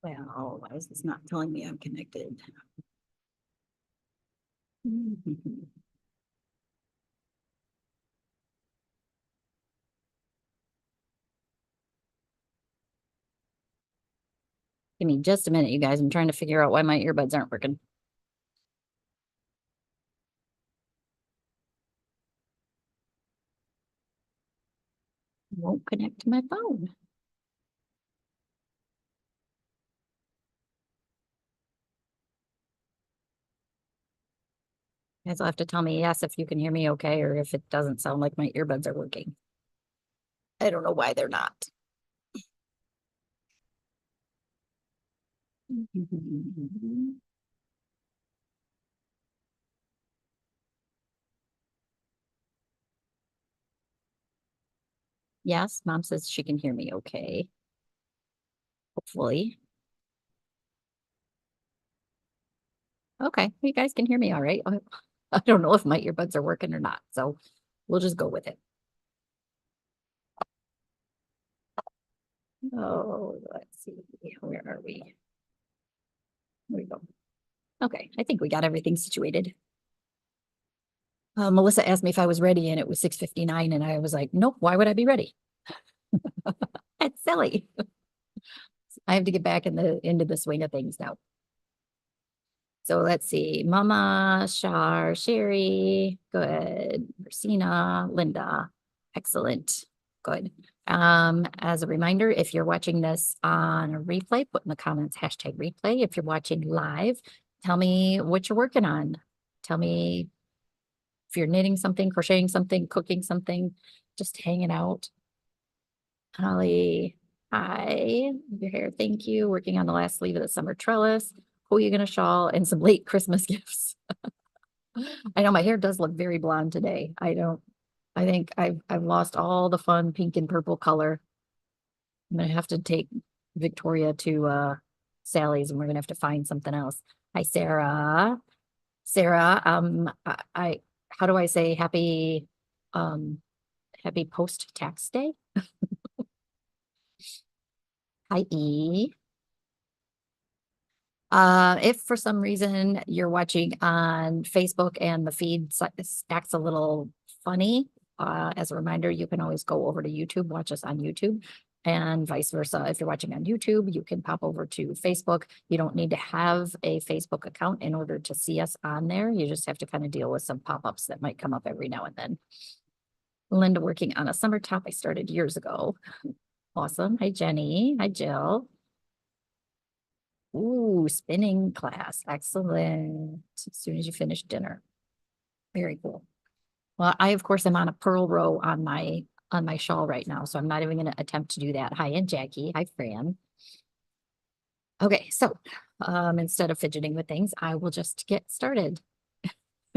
Well, why is this not telling me I'm connected? Give me just a minute, you guys. I'm trying to figure out why my earbuds aren't working. Won't connect to my phone. You guys will have to tell me yes if you can hear me okay, or if it doesn't sound like my earbuds are working. I don't know why they're not. Yes, mom says she can hear me okay. Hopefully. Okay, you guys can hear me all right. I don't know if my earbuds are working or not, so we'll just go with it. Oh, let's see. Where are we? There we go. Okay, I think we got everything situated. Melissa asked me if I was ready, and it was 6:59, and I was like, nope, why would I be ready? That's silly. I have to get back into the swing of things now. So let's see. Mama, Shar, Sherry, good. Christina, Linda, excellent. Good. As a reminder, if you're watching this on a replay, put in the comments #replay. If you're watching live, tell me what you're working on. Tell me if you're knitting something, crocheting something, cooking something, just hanging out. Holly, hi. Your hair, thank you. Working on the last sleeve of the summer trellis. Who are you gonna shawl and some late Christmas gifts? I know my hair does look very blonde today. I think I've lost all the fun pink and purple color. I'm gonna have to take Victoria to Sally's, and we're gonna have to find something else. Hi, Sarah. Sarah, I how do I say happy post-tax day? Hi, E. If for some reason you're watching on Facebook and the feed acts a little funny, as a reminder, you can always go over to YouTube, watch us on YouTube, and vice versa. If you're watching on YouTube, you can pop over to Facebook. You don't need to have a Facebook account in order to see us on there. You just have to kind of deal with some pop-ups that might come up every now and then. Linda working on a summer top I started years ago. Awesome. Hi, Jenny. Hi, Jill. Ooh, spinning class. Excellent. As soon as you finish dinner. Very cool. Well, I of course am on a purl row on my shawl right now, so I'm not even going to attempt to do that. Hi, and Jackie. Hi, Fran. Okay, so instead of fidgeting with things, I will just get started.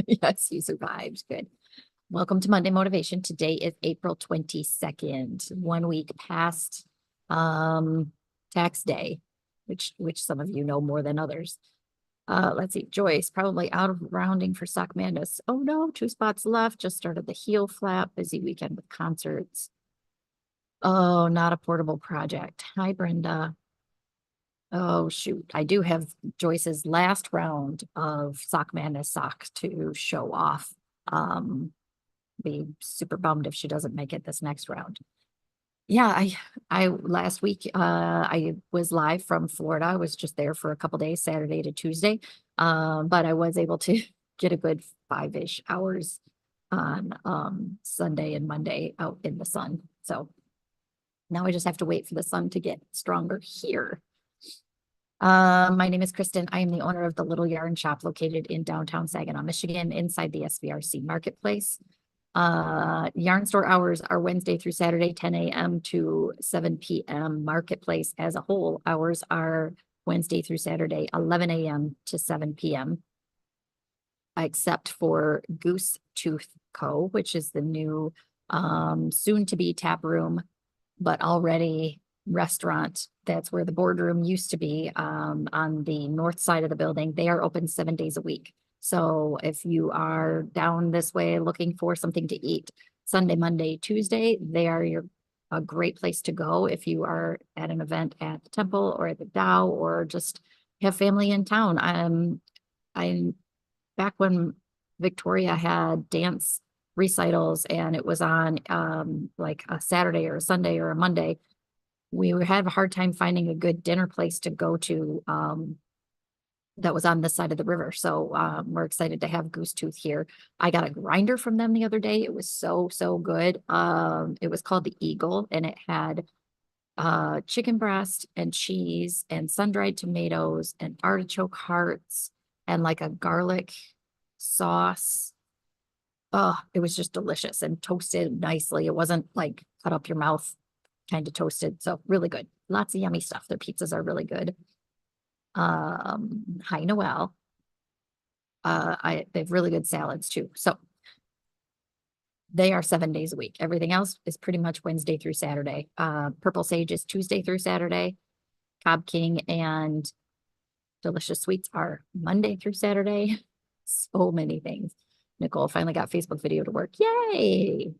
Yes, you survived. Good. Welcome to Monday Motivation. Today is April 22nd, 1 week past tax day, which some of you know more than others. Let's see, Joyce, probably out of rounding for Sock Madness. Oh no, 2 spots left. Just started the heel flap. Busy weekend with concerts. Oh, not a portable project. Hi, Brenda. Oh shoot, I do have Joyce's last round of Sock Madness socks to show off. Be super bummed if she doesn't make it this next round. Yeah, I last week I was live from Florida. I was just there for a couple days, Saturday to Tuesday. But I was able to get a good 5-ish hours on Sunday and Monday out in the sun. So now I just have to wait for the sun to get stronger here. My name is Kristen. I am the owner of the Little Yarn Shop located in downtown Saginaw, Michigan, inside the SVRC Marketplace. Yarn store hours are Wednesday through Saturday, 10 a.m. to 7 p.m. Marketplace as a whole hours are Wednesday through Saturday, 11 a.m. to 7 p.m. Except for Goose Tooth Co., which is the new soon-to-be tap room, but already restaurant. That's where the boardroom used to be on the north side of the building. They are open 7 days a week. So if you are down this way looking for something to eat Sunday, Monday, Tuesday, they are your a great place to go if you are at an event at the temple or at the Dow or just have family in town. I'm back when Victoria had dance recitals and it was on like a Saturday or a Sunday or a Monday. We would have a hard time finding a good dinner place to go to that was on this side of the river. So we're excited to have Goose Tooth here. I got a grinder from them the other day. It was so, so good. It was called the Eagle and it had chicken breast and cheese and sun-dried tomatoes and artichoke hearts and like a garlic sauce. Oh, it was just delicious and toasted nicely. It wasn't like cut up your mouth, kind of toasted. So really good. Lots of yummy stuff. Their pizzas are really good. Hi Noel. They have really good salads too. So they are 7 days a week. Everything else is pretty much Wednesday through Saturday. Purple Sage is Tuesday through Saturday. Cobb King and Delicious Sweets are Monday through Saturday. So many things. Nicole finally got Facebook video to work. Yay!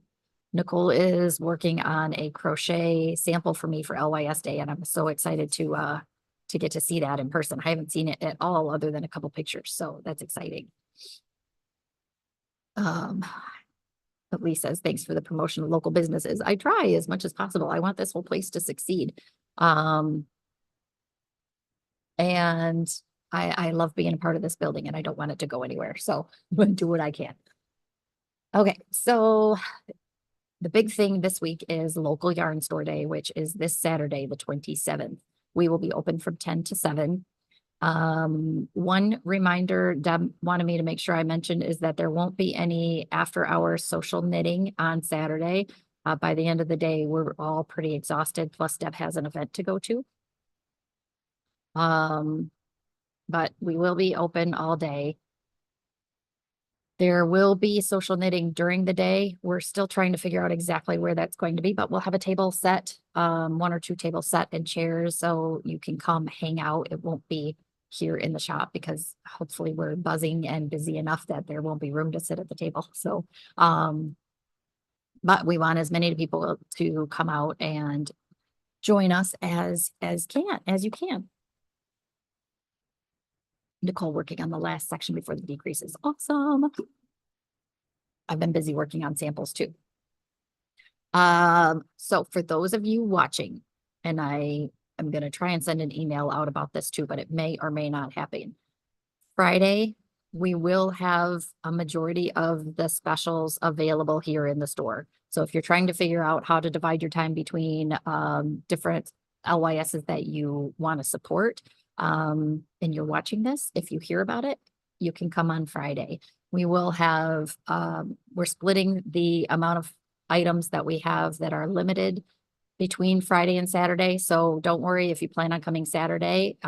Nicole is working on a crochet sample for me for LYS Day, and I'm so excited to get to see that in person. I haven't seen it at all other than a couple pictures, so that's exciting. But Lee says, thanks for the promotion of local businesses. I try as much as possible. I want this whole place to succeed. And I love being a part of this building and I don't want it to go anywhere. So I'm going to do what I can. Okay, so the big thing this week is local yarn store day, which is this Saturday, the 27th. We will be open from 10 to 7. One reminder Deb wanted me to make sure I mentioned is that there won't be any after hours social knitting on Saturday. By the end of the day, we're all pretty exhausted. Plus Deb has an event to go to. But we will be open all day. There will be social knitting during the day. We're still trying to figure out exactly where that's going to be, but we'll have a table set, 1 or 2 tables set and chairs so you can come hang out. It won't be here in the shop because hopefully we're buzzing and busy enough that there won't be room to sit at the table. So, but we want as many people to come out and join us as you can. Nicole working on the last section before the decrease is awesome. I've been busy working on samples too. So for those of you watching, and I am going to try and send an email out about this too, but it may or may not happen. Friday, we will have a majority of the specials available here in the store. So if you're trying to figure out how to divide your time between different LYSs that you want to support, and you're watching this, if you hear about it, you can come on Friday. We will have, we're splitting the amount of items that we have that are limited between Friday and Saturday. So don't worry if you plan on coming Saturday.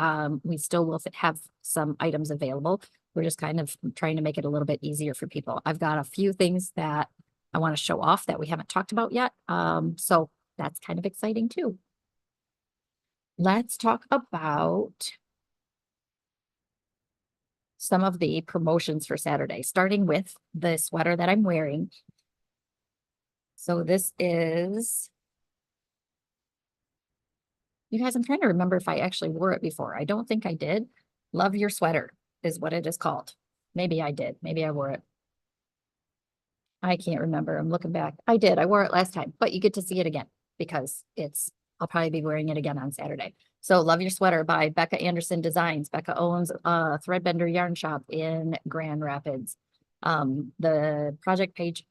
We still will have some items available. We're just kind of trying to make it a little bit easier for people. I've got a few things that I want to show off that we haven't talked about yet. So that's kind of exciting too. Let's talk about some of the promotions for Saturday, starting with the sweater that I'm wearing. So this is, you guys, I'm trying to remember if I actually wore it before. I don't think I did. Love Your Sweater is what it is called. Maybe I did. Maybe I wore it. I can't remember. I'm looking back. I did. I wore it last time, but you get to see it again because I'll probably be wearing it again on Saturday. So Love Your Sweater by Becca Anderson Designs. Becca owns a Threadbender Yarn Shop in Grand Rapids. The project page,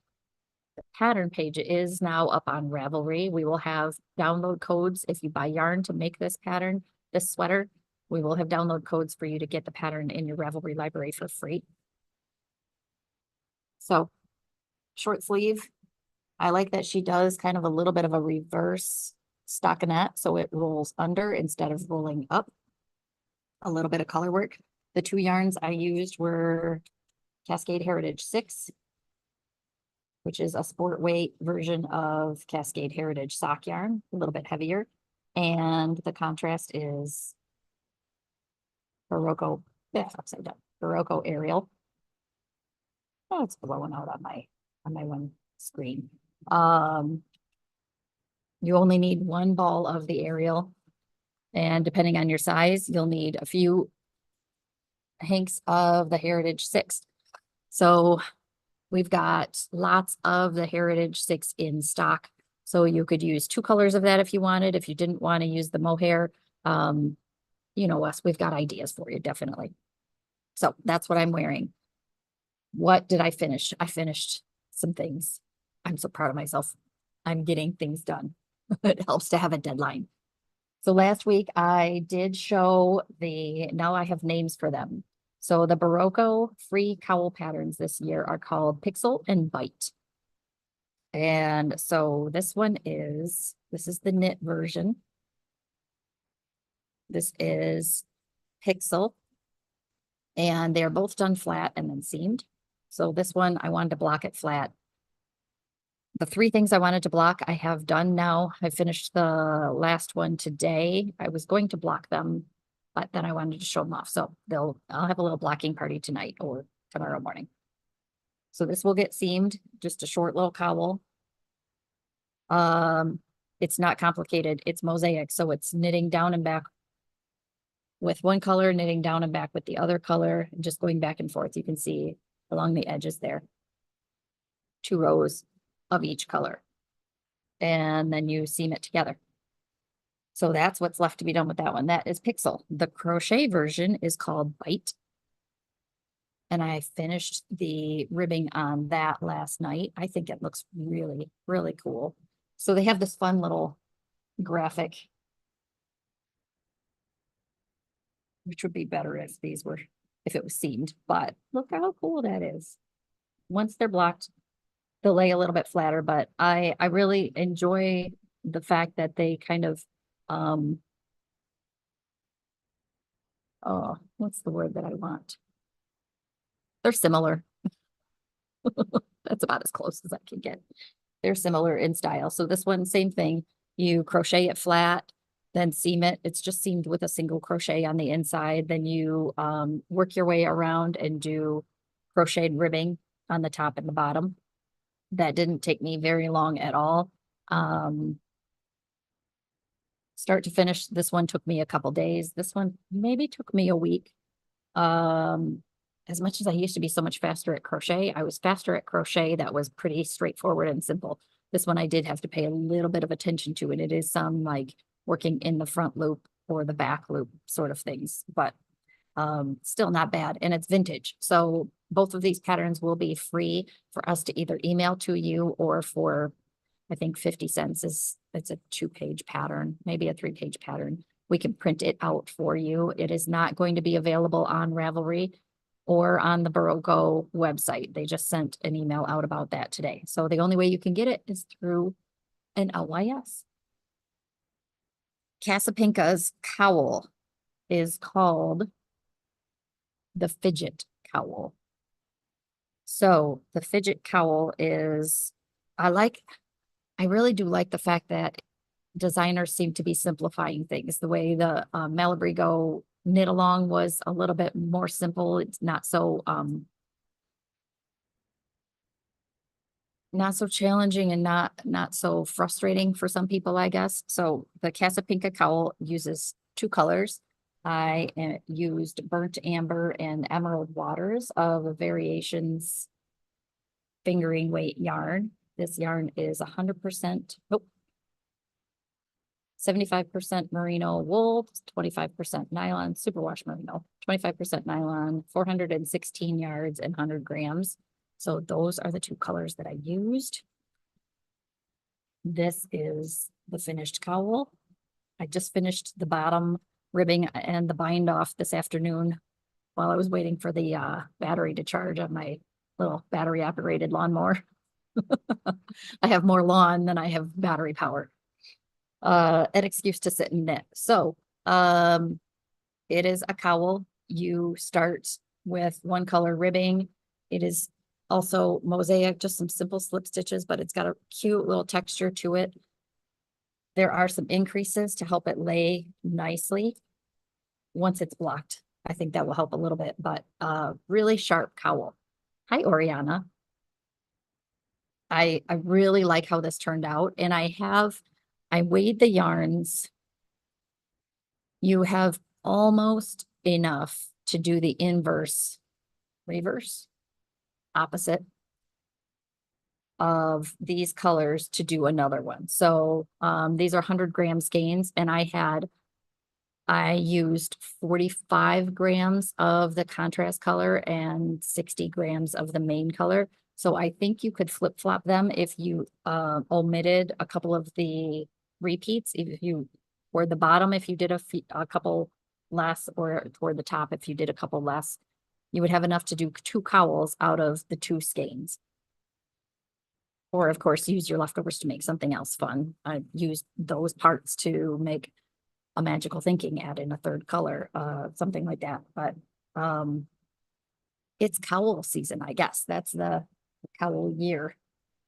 the pattern page is now up on Ravelry. We will have download codes if you buy yarn to make this pattern, this sweater. We will have download codes for you to get the pattern in your Ravelry library for free. So short sleeve. I like that she does kind of a little bit of a reverse stockinette, so it rolls under instead of rolling up. A little bit of color work. The 2 yarns I used were Cascade Heritage 6, which is a sport weight version of Cascade Heritage sock yarn, a little bit heavier. And the contrast is Barocco, upside down, Barocco Ariel. Oh, it's blowing out on my one screen. You only need one ball of the aerial. And depending on your size, you'll need a few hanks of the Heritage 6. So we've got lots of the Heritage 6 in stock. So you could use two colors of that if you wanted. If you didn't want to use the mohair, you know us, we've got ideas for you, definitely. So that's what I'm wearing. What did I finish? I finished some things. I'm so proud of myself. I'm getting things done. It helps to have a deadline. So last week I did show now I have names for them. So the Barocco free cowl patterns this year are called Pixel and Bite. And so this is the knit version. This is Pixel. And they're both done flat and then seamed. So this one, I wanted to block it flat. The three things I wanted to block, I have done now. I finished the last one today. I was going to block them, but then I wanted to show them off. So I'll have a little blocking party tonight or tomorrow morning. So this will get seamed, just a short little cowl. It's not complicated. It's mosaic. So it's knitting down and back with one color, knitting down and back with the other color, and just going back and forth. You can see along the edges there, 2 rows of each color. And then you seam it together. So that's what's left to be done with that one. That is Pixel. The crochet version is called Bite. And I finished the ribbing on that last night. I think it looks really, really cool. So they have this fun little graphic, which would be better if it was seamed, but look how cool that is. Once they're blocked, they'll lay a little bit flatter, but I really enjoy the fact that they kind of, oh, what's the word that I want? They're similar. That's about as close as I can get. They're similar in style. So this one, same thing. You crochet it flat, then seam it. It's just seamed with a single crochet on the inside. Then you work your way around and do crocheted ribbing on the top and the bottom. That didn't take me very long at all. Start to finish, this one took me a couple days. This one maybe took me a week. As much as I used to be so much faster at crochet, I was faster at crochet. That was pretty straightforward and simple. This one I did have to pay a little bit of attention to, and it is some like working in the front loop or the back loop sort of things, but still not bad. And it's vintage. So both of these patterns will be free for us to either email to you or for, I think 50 cents it's a 2-page pattern, maybe a 3-page pattern. We can print it out for you. It is not going to be available on Ravelry or on the Barocco website. They just sent an email out about that today. So the only way you can get it is through an LYS. Casapinka's cowl is called the Fidget Cowl. So the Fidget Cowl is, I really do like the fact that designers seem to be simplifying things. The way the Malabrigo knit along was a little bit more simple. It's not so challenging and not so frustrating for some people, I guess. So the Casapinka cowl uses 2 colors. I used burnt amber and emerald waters of Variations fingering weight yarn. This yarn is 100%, 75% merino wool, 25% nylon, superwash merino, 25% nylon, 416 yards and 100 grams. So those are the 2 colors that I used. This is the finished cowl. I just finished the bottom ribbing and the bind off this afternoon while I was waiting for the battery to charge on my little battery operated lawnmower. I have more lawn than I have battery power. An excuse to sit and knit. So it is a cowl. You start with 1 color ribbing. It is also mosaic, just some simple slip stitches, but it's got a cute little texture to it. There are some increases to help it lay nicely once it's blocked. I think that will help a little bit, but really sharp cowl. Hi, Oriana. I really like how this turned out, and I have I weighed the yarns. You have almost enough to do the reverse, opposite of these colors to do another one. So these are 100-gram skeins, and I used 45 grams of the contrast color and 60 grams of the main color. So I think you could flip-flop them if you omitted a couple of the repeats. If you, toward the bottom, if you did a couple less, or toward the top, if you did a couple less, you would have enough to do 2 cowls out of the 2 skeins. Or of course, use your leftovers to make something else fun. I used those parts to make a magical thinking, add in a third color, something like that. But it's cowl season, I guess. That's the cowl year.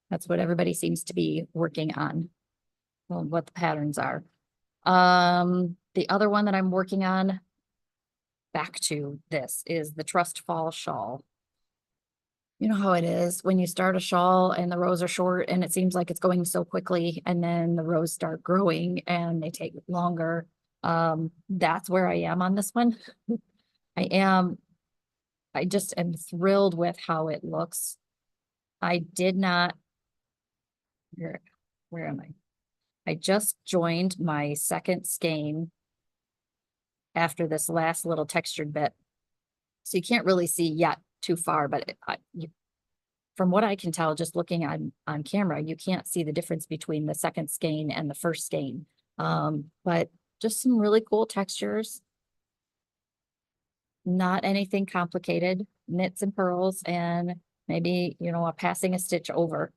That's what everybody seems to be working on. Well, what the patterns are. The other one that I'm working on, back to this, is the Trust Fall shawl. You know how it is when you start a shawl and the rows are short and it seems like it's going so quickly, and then the rows start growing and they take longer. That's where I am on this one. I just am thrilled with how it looks. I did not, where am I? I just joined my second skein after this last little textured bit. So you can't really see yet too far, but from what I can tell, just looking on camera, you can't see the difference between the second skein and the first skein. But just some really cool textures. Not anything complicated, knits and purls, and maybe, passing a stitch over.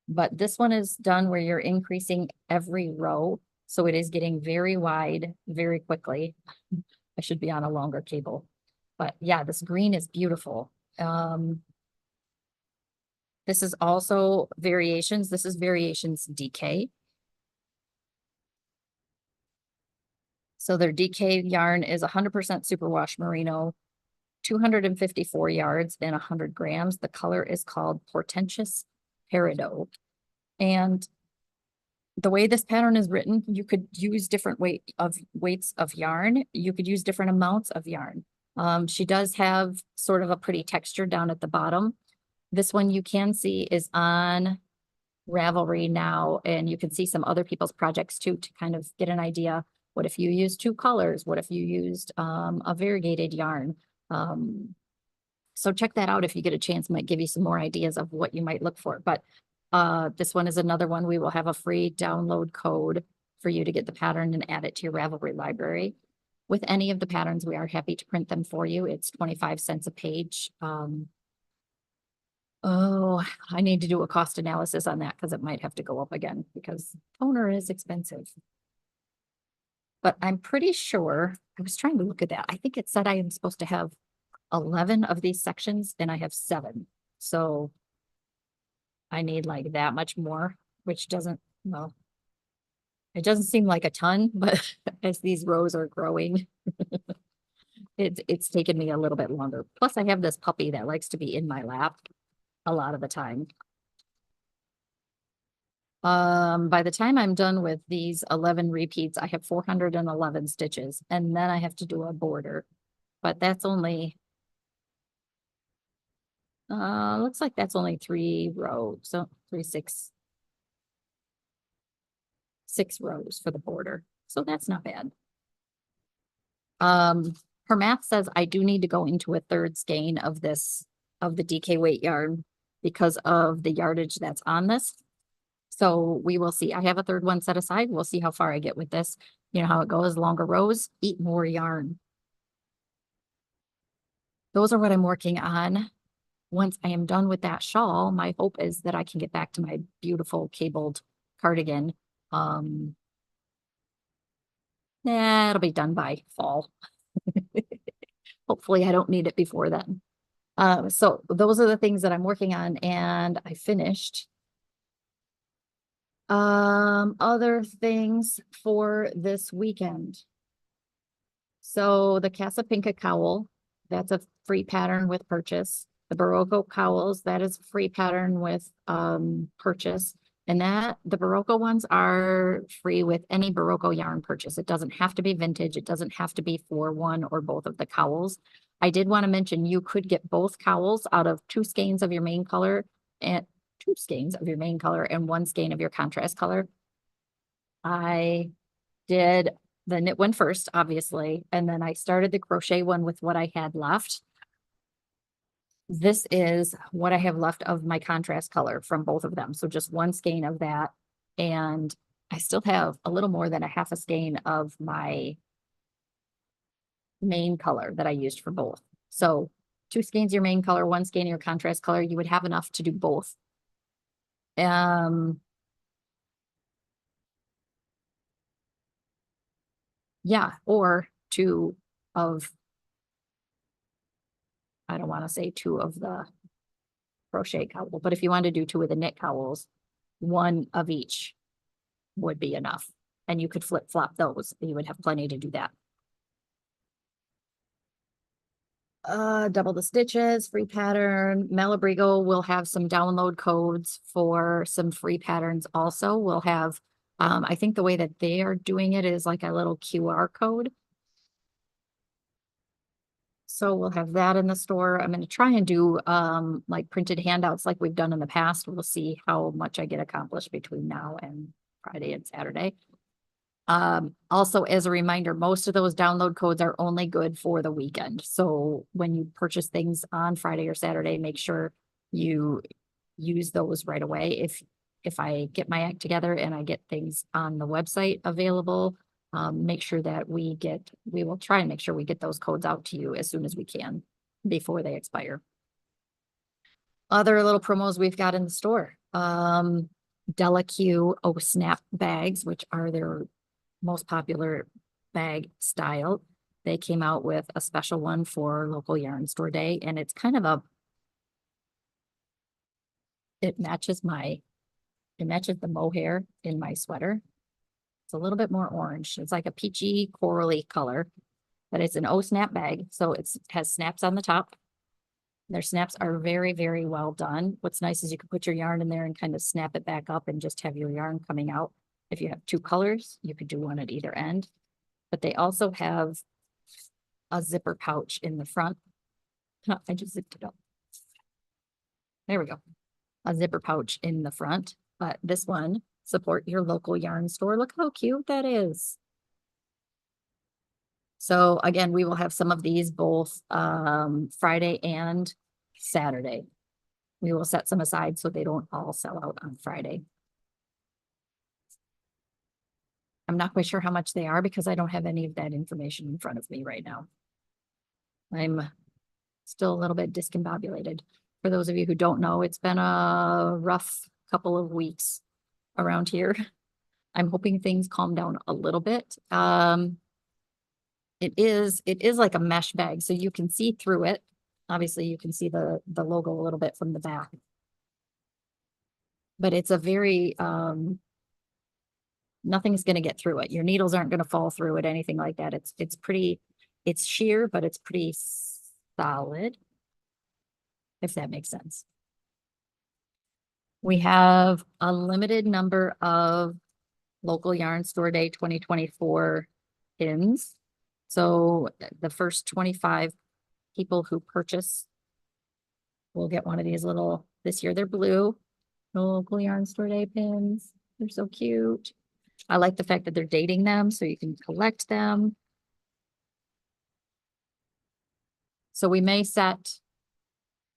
But this one is done where you're increasing every row. So it is getting very wide very quickly. I should be on a longer cable. But yeah, this green is beautiful. This is also variations. This is variations DK. So their DK yarn is 100% superwash merino, 254 yards and 100 grams. The color is called Portentous Peridot. And the way this pattern is written, you could use different weights of yarn. You could use different amounts of yarn. She does have sort of a pretty texture down at the bottom. This one you can see is on Ravelry now, and you can see some other people's projects too to kind of get an idea. What if you used 2 colors? What if you used a variegated yarn? So check that out if you get a chance. Might give you some more ideas of what you might look for. But this one is another one. We will have a free download code for you to get the pattern and add it to your Ravelry library. With any of the patterns, we are happy to print them for you. It's 25 cents a page. Oh, I need to do a cost analysis on that because it might have to go up again because toner is expensive. But I'm pretty sure, I was trying to look at that. I think it said I am supposed to have 11 of these sections and I have 7. So I need like that much more, which doesn't, well, it doesn't seem like a ton, but as these rows are growing, it's taken me a little bit longer. Plus I have this puppy that likes to be in my lap a lot of the time. By the time I'm done with these 11 repeats, I have 411 stitches, and then I have to do a border. But that's only, looks like that's only 3 rows. So 6 rows for the border. So that's not bad. Her math says I do need to go into a 3rd skein of the DK weight yarn because of the yardage that's on this. So we will see. I have a 3rd one set aside. We'll see how far I get with this. You know how it goes, longer rows, eat more yarn. Those are what I'm working on. Once I am done with that shawl, my hope is that I can get back to my beautiful cabled cardigan. It'll be done by fall. Hopefully I don't need it before then. So those are the things that I'm working on, and I finished. Other things for this weekend. So the Casa Pinka cowl, that's a free pattern with purchase. The Barocco cowls, that is a free pattern with purchase. And that the Barocco ones are free with any Barocco yarn purchase. It doesn't have to be vintage. It doesn't have to be for one or both of the cowls. I did want to mention you could get both cowls out of two skeins of your main color and two skeins of your main color and one skein of your contrast color. I did the knit one first, obviously, and then I started the crochet one with what I had left. This is what I have left of my contrast color from both of them. So just one skein of that. And I still have a little more than a half a skein of my main color that I used for both. So two skeins your main color, one skein your contrast color, you would have enough to do both. Yeah, or two of, I don't want to say two of the crochet cowl, but if you want to do two of the knit cowls, one of each would be enough. And you could flip flop those. You would have plenty to do that. Double the stitches, free pattern. Malabrigo will have some download codes for some free patterns also. We'll have, I think the way that they are doing it is like a little QR code. So we'll have that in the store. I'm going to try and do like printed handouts like we've done in the past. We'll see how much I get accomplished between now and Friday and Saturday. Also, as a reminder, most of those download codes are only good for the weekend. So when you purchase things on Friday or Saturday, make sure you use those right away. If I get my act together and I get things on the website available, make sure that we will try and make sure we get those codes out to you as soon as we can before they expire. Other little promos we've got in the store. Della Q Snap bags, which are their most popular bag style. They came out with a special one for local yarn store day, and it's kind of it matches the mohair in my sweater. It's a little bit more orange. It's like a peachy corally color, but it's an snap bag. So it has snaps on the top. Their snaps are very, very well done. What's nice is you can put your yarn in there and kind of snap it back up and just have your yarn coming out. If you have two colors, you could do one at either end. But they also have a zipper pouch in the front. I just zipped it up. There we go. A zipper pouch in the front. But this one, support your local yarn store. Look how cute that is. So again, we will have some of these both Friday and Saturday. We will set some aside so they don't all sell out on Friday. I'm not quite sure how much they are because I don't have any of that information in front of me right now. I'm still a little bit discombobulated. For those of you who don't know, it's been a rough couple of weeks around here. I'm hoping things calm down a little bit. It is like a mesh bag, so you can see through it. Obviously, you can see the logo a little bit from the back. But it's a very nothing's going to get through it. Your needles aren't going to fall through it, anything like that. It's sheer, but it's pretty solid, if that makes sense. We have a limited number of local yarn store day 2024 pins. So the first 25 people who purchase will get one of these little, this year they're blue, local yarn store day pins. They're so cute. I like the fact that they're dating them so you can collect them. So we may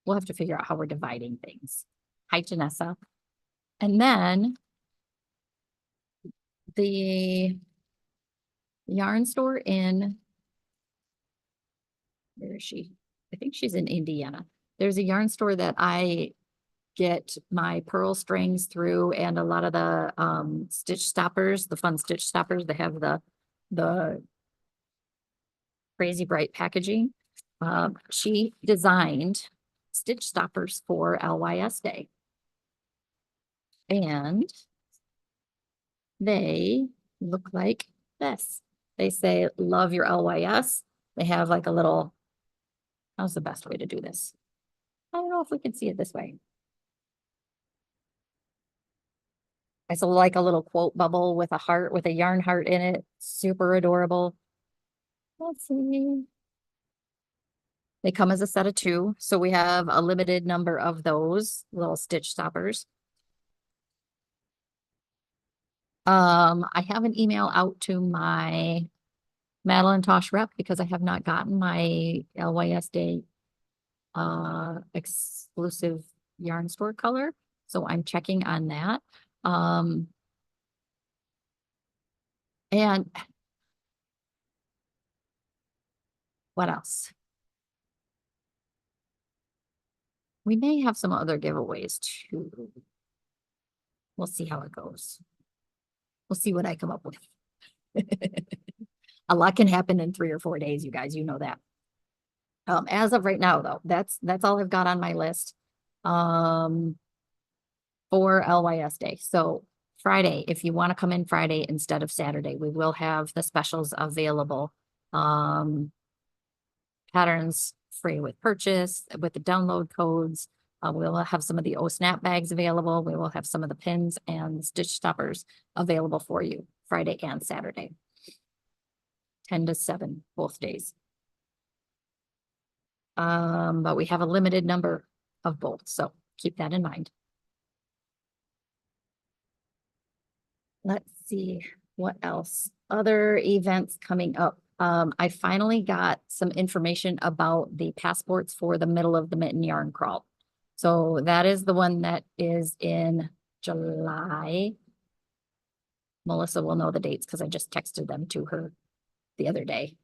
we'll have to figure out how we're dividing things. Hi, Janessa. And then the yarn store where is she? I think she's in Indiana. There's a yarn store that I get my pearl strings through and a lot of the stitch stoppers, the fun stitch stoppers. They have the crazy bright packaging. She designed stitch stoppers for LYS Day. And they look like this. They say, love your LYS. They have like a little, how's the best way to do this? I don't know if we can see it this way. I still like a little quote bubble with a heart, with a yarn heart in it. Super adorable. Let's see. They come as a set of two, so we have a limited number of those little stitch stoppers. I have an email out to my Madeline Tosh rep because I have not gotten my LYS Day exclusive yarn store color. So I'm checking on that. And what else? We may have some other giveaways too. We'll see how it goes. We'll see what I come up with. A lot can happen in 3 or 4 days, you guys, you know that. As of right now, though, that's all I've got on my list. For LYS Day. So Friday, if you want to come in Friday instead of Saturday, we will have the specials available. Patterns free with purchase, with the download codes. We will have some of the snap bags available. We will have some of the pins and stitch stoppers available for you Friday and Saturday. 10 to 7, both days. But we have a limited number of both, so keep that in mind. Let's see what else. Other events coming up. I finally got some information about the passports for the middle of the mitten yarn crawl. So that is the one that is in July. Melissa will know the dates because I just texted them to her the other day.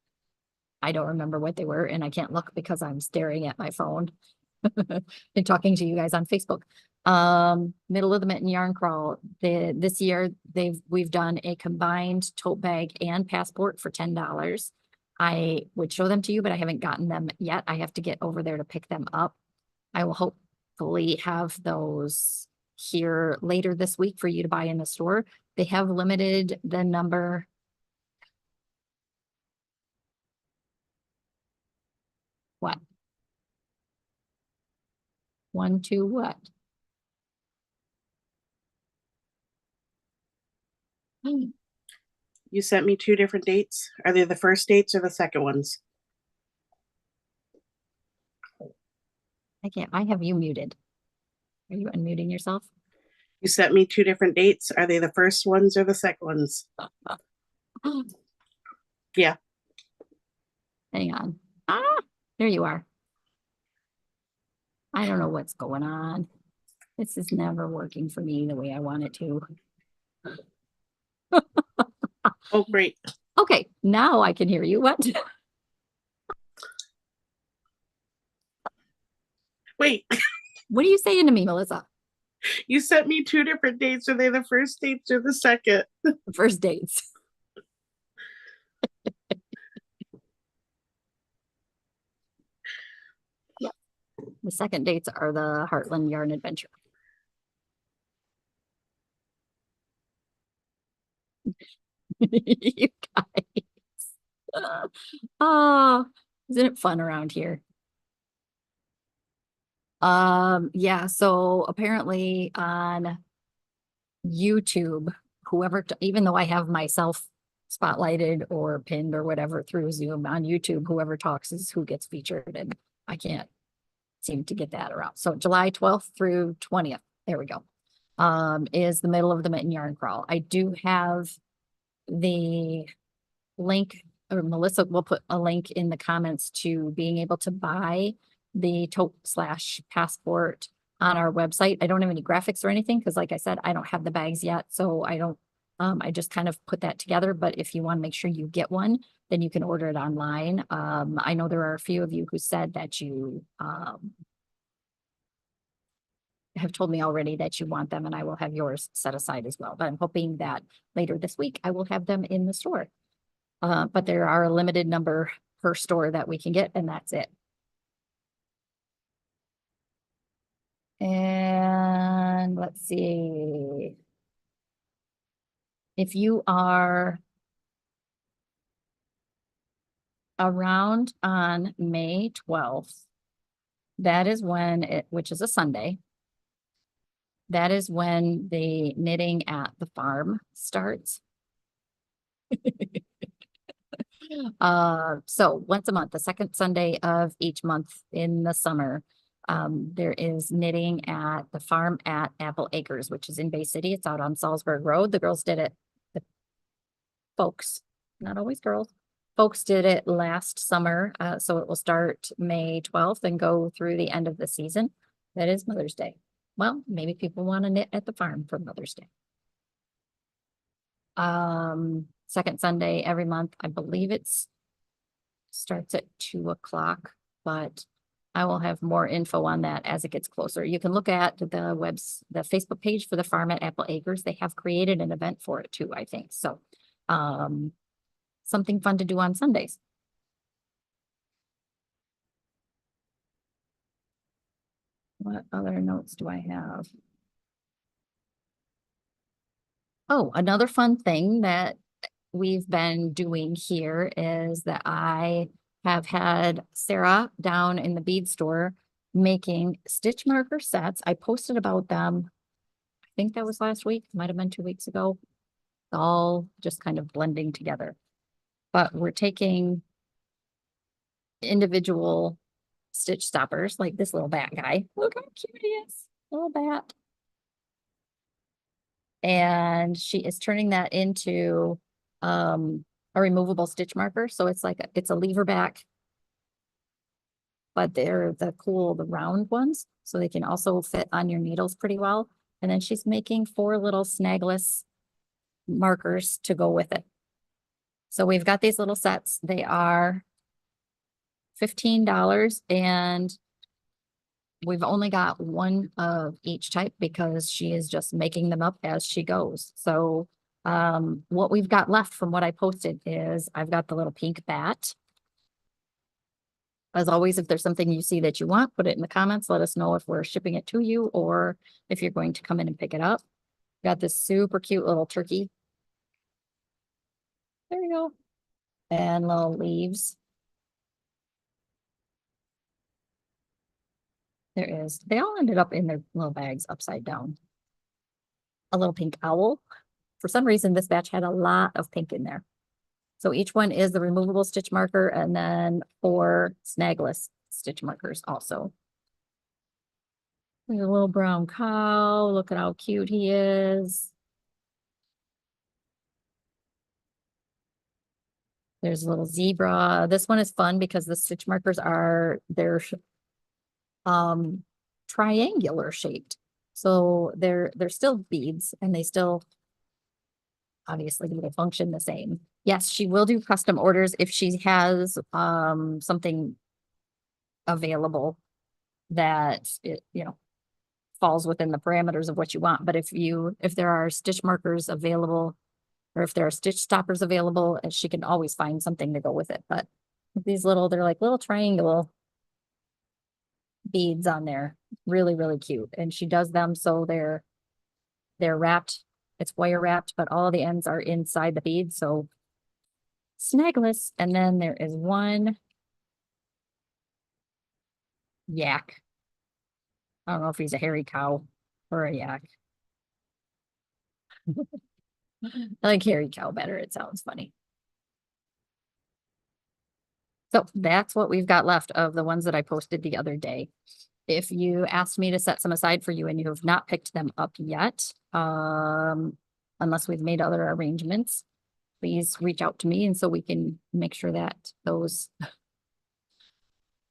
I don't remember what they were, and I can't look because I'm staring at my phone and talking to you guys on Facebook. Middle of the mitten yarn crawl. This year we've done a combined tote bag and passport for $10. I would show them to you, but I haven't gotten them yet. I have to get over there to pick them up. I will hopefully have those here later this week for you to buy in the store. They have limited the number. What? 1, 2, what? You sent me 2 different dates. Are they the first dates or the second ones? I have you muted. Are you unmuting yourself? You sent me 2 different dates. Are they the first ones or the second ones? Yeah. Hang on. There you are. I don't know what's going on. This is never working for me the way I want it to. Oh, great. Okay, now I can hear you. What? Wait, What are you saying to me, Melissa? you sent me 2 different dates. Are they the first dates or the second? First dates. Yeah. The second dates are the Heartland Yarn Adventure. You guys. Oh, isn't it fun around here? Yeah, so apparently on YouTube, whoever, even though I have myself spotlighted or pinned or whatever through Zoom on YouTube, whoever talks is who gets featured, and I can't seem to get that around. So July 12th through 20th, there we go, is the middle of the mitten yarn crawl. I do have the link, or Melissa will put a link in the comments to being able to buy the tote / passport on our website. I don't have any graphics or anything because, like I said, I don't have the bags yet, so I don't. I just kind of put that together. But if you want to make sure you get one, then you can order it online. I know there are a few of you who said that you have told me already that you want them, and I will have yours set aside as well. But I'm hoping that later this week I will have them in the store. But there are a limited number per store that we can get, and that's it. And let's see. If you are around on May 12th, that is when which is a Sunday, That is when the knitting at the farm starts. So once a month, the second Sunday of each month in the summer, there is knitting at the farm at Apple Acres, which is in Bay City. It's out on Salzburg Road. The girls did it. The folks, not always girls, folks did it last summer. So it will start May 12th and go through the end of the season. That is Mother's Day. Well, maybe people want to knit at the farm for Mother's Day. Second Sunday every month. I believe it's starts at 2 o'clock, but I will have more info on that as it gets closer. You can look at the Facebook page for the farm at Apple Acres. They have created an event for it too, I think. So, something fun to do on Sundays. What other notes do I have? Oh, another fun thing that we've been doing here is that I have had Sarah down in the bead store making stitch marker sets. I posted about them. I think that was last week, might have been 2 weeks ago. All just kind of blending together. But we're taking individual stitch stoppers, like this little bat guy. Look how cute he is, little bat. And she is turning that into a removable stitch marker. So it's like it's a lever back, but they're the round ones. So they can also fit on your needles pretty well. And then she's making 4 little snagless markers to go with it. So we've got these little sets. They are $15 and we've only got one of each type because she is just making them up as she goes. So what we've got left from what I posted is I've got the little pink bat. As always, if there's something you see that you want, put it in the comments. Let us know if we're shipping it to you or if you're going to come in and pick it up. Got this super cute little turkey. There you go. And little leaves. There is. They all ended up in their little bags upside down. A little pink owl. For some reason, this batch had a lot of pink in there. So each one is the removable stitch marker and then 4 snagless stitch markers also. There's a little brown cow. Look at how cute he is. There's a little zebra. This one is fun because the stitch markers they're triangular shaped. So they're still beads and they still obviously they function the same. Yes, she will do custom orders if she has something available that it, falls within the parameters of what you want. But if there are stitch markers available or if there are stitch stoppers available, she can always find something to go with it. But they're like little triangle beads on there. Really, really cute. And she does them so they're wrapped. It's wire wrapped, but all the ends are inside the bead. So snagless. And then there is one yak. I don't know if he's a hairy cow or a yak. I like hairy cow better. It sounds funny. So that's what we've got left of the ones that I posted the other day. If you asked me to set some aside for you and you have not picked them up yet, unless we've made other arrangements, please reach out to me and so we can make sure that those.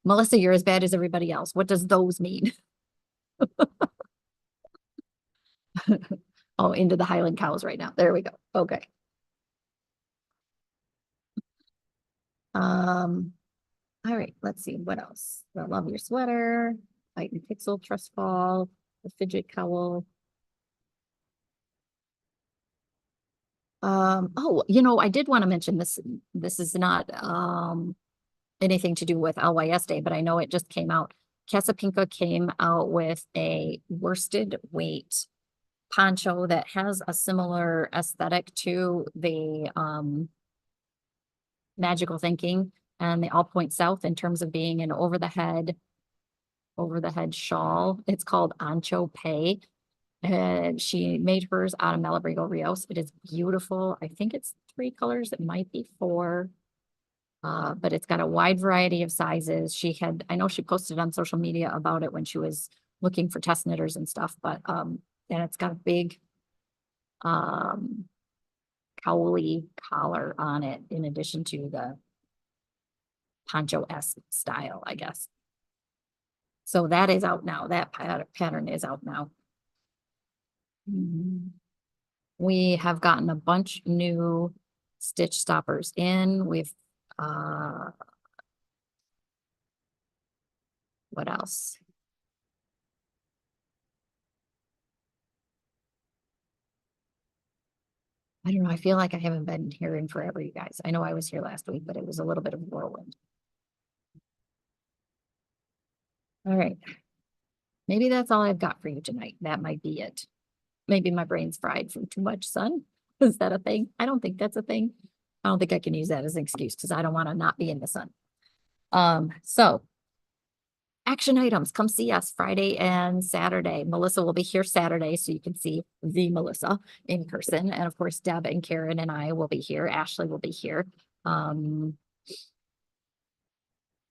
Melissa, you're as bad as everybody else. What does those mean? Oh, into the Highland cows right now. There we go. Okay. All right, let's see what else. I love your sweater, Light and Pixel Trust Fall, the fidget cowl. Oh, I did want to mention this. This is not anything to do with LYS Day, but I know it just came out. Casapinka came out with a worsted weight poncho that has a similar aesthetic to the Magical Thinking, and they all point south in terms of being an over the head shawl. It's called Ancho Pay. And she made hers out of Malabrigo Rios. It is beautiful. I think it's 3 colors. It might be 4. But it's got a wide variety of sizes. I know she posted on social media about it when she was looking for test knitters and stuff, but, and it's got a big, cowly collar on it in addition to the poncho-esque style, I guess. So that is out now. That pattern is out now. We have gotten a bunch new stitch stoppers in. We've, what else? I don't know. I feel like I haven't been here in forever, you guys. I know I was here last week, but it was a little bit of a whirlwind. All right. Maybe that's all I've got for you tonight. That might be it. Maybe my brain's fried from too much sun. Is that a thing? I don't think that's a thing. I don't think I can use that as an excuse because I don't want to not be in the sun. So action items, come see us Friday and Saturday. Melissa will be here Saturday, so you can see the Melissa in person. And of course, Deb and Karen and I will be here. Ashley will be here.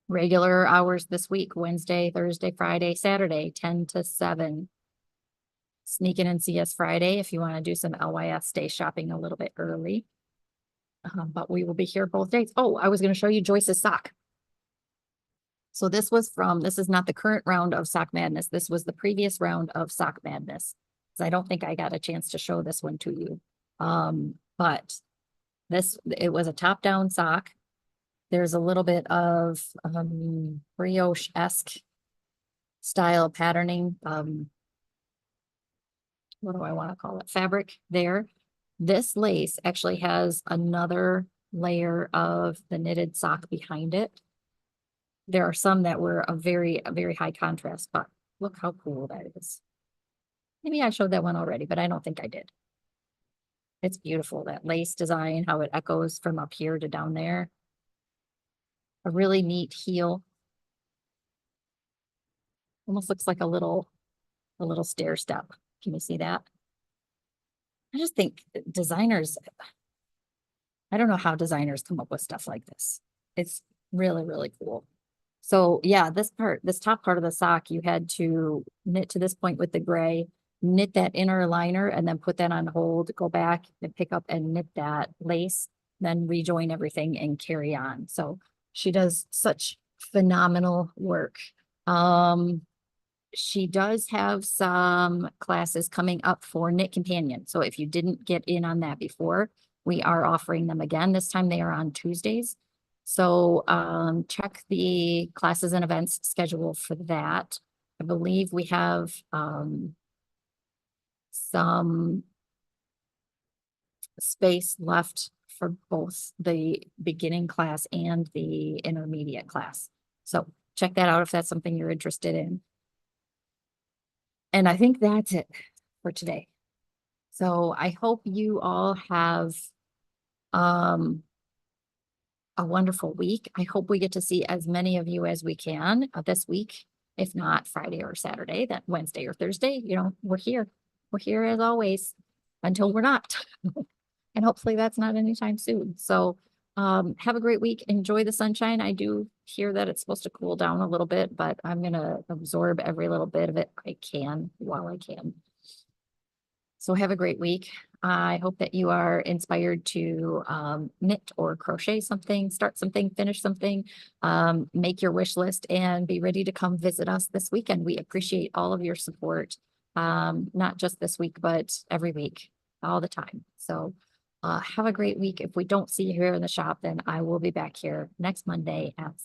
Regular hours this week, Wednesday, Thursday, Friday, Saturday, 10 to 7. Sneak in and see us Friday if you want to do some LYS day shopping a little bit early. But we will be here both days. Oh, I was going to show you Joyce's sock. So this is not the current round of Sock Madness. This was the previous round of Sock Madness. So I don't think I got a chance to show this one to you. But it was a top-down sock. There's a little bit of brioche-esque style patterning. What do I want to call it? Fabric there. This lace actually has another layer of the knitted sock behind it. There are some that were a very high contrast, but look how cool that is. Maybe I showed that one already, but I don't think I did. It's beautiful, that lace design, how it echoes from up here to down there. A really neat heel. Almost looks like a little stair step. Can you see that? I just think designers, I don't know how designers come up with stuff like this. It's really cool. So yeah, this top part of the sock, you had to knit to this point with the gray, knit that inner liner, and then put that on hold, go back and pick up and knit that lace, then rejoin everything and carry on. So she does such phenomenal work. She does have some classes coming up for Knit Companion. So if you didn't get in on that before, we are offering them again. This time they are on Tuesdays. So check the classes and events schedule for that. I believe we have some space left for both the beginning class and the intermediate class. So check that out if that's something you're interested in. And I think that's it for today. So I hope you all have a wonderful week. I hope we get to see as many of you as we can this week, if not Friday or Saturday, that Wednesday or Thursday, we're here. We're here as always until we're not. And hopefully that's not anytime soon. So have a great week. Enjoy the sunshine. I do hear that it's supposed to cool down a little bit, but I'm going to absorb every little bit of it I can while I can. So have a great week. I hope that you are inspired to knit or crochet something, start something, finish something, make your wish list, and be ready to come visit us this weekend. We appreciate all of your support, not just this week, but every week, all the time. So have a great week. If we don't see you here in the shop, then I will be back here next Monday at